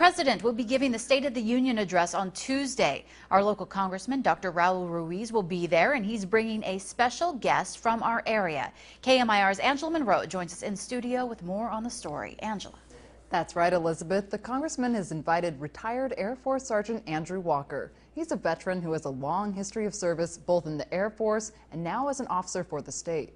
President will be giving the State of the Union address on Tuesday. Our local Congressman, Dr. Raul Ruiz, will be there, and he's bringing a special guest from our area. KMIR's Angela Monroe joins us in studio with more on the story. Angela. That's right, Elizabeth. The Congressman has invited retired Air Force Sergeant Andrew Walker. He's a veteran who has a long history of service both in the Air Force and now as an officer for the state.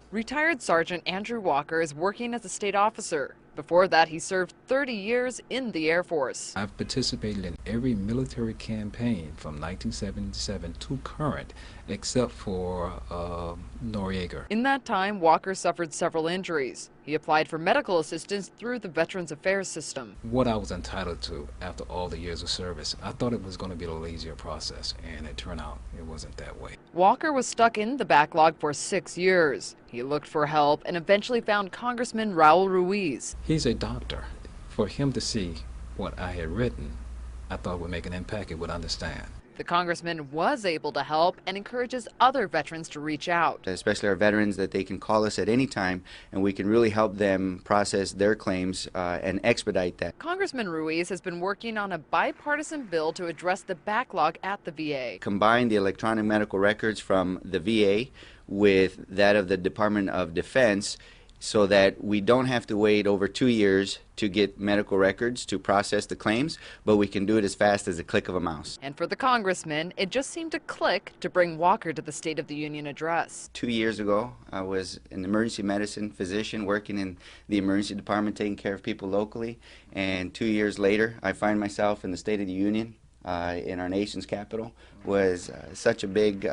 Retired Sergeant Andrew Walker is working as a state officer. Before that, he served 30 years in the Air Force. I've participated in every military campaign from 1977 to current, except for Noriega. In that time, Walker suffered several injuries. He applied for medical assistance through the Veterans Affairs system. What I was entitled to after all the years of service, I thought it was going to be a little easier process, and it turned out it wasn't that way. Walker was stuck in the backlog for 6 years. He looked for help and eventually found Congressman Raul Ruiz. He's a doctor. For him to see what I had written, I thought would make an impact, it would understand. The congressman was able to help and encourages other veterans to reach out. Especially our veterans, that they can call us at any time and we can really help them process their claims and expedite that. Congressman Ruiz has been working on a bipartisan bill to address the backlog at the VA. Combine the electronic medical records from the VA with that of the Department of Defense so that we don't have to wait over 2 years to get medical records to process the claims, but we can do it as fast as a click of a mouse. And for the congressman, it just seemed to click to bring Walker to the State of the Union address. 2 years ago, I was an emergency medicine physician working in the emergency department taking care of people locally, and 2 years later, I find myself in the State of the Union. In our nation's capital was such a big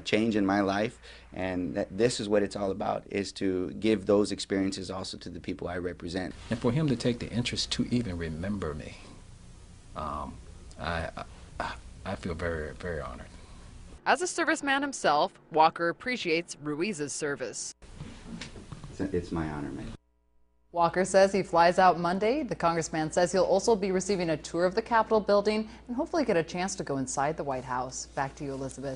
change in my life, and this is what it's all about, is to give those experiences also to the people I represent. And for him to take the interest to even remember me, I feel very, very honored. As a serviceman himself, Walker appreciates Ruiz's service. It's my honor, man. Walker says he flies out Monday. The congressman says he'll also be receiving a tour of the Capitol building and hopefully get a chance to go inside the White House. Back to you, Elizabeth.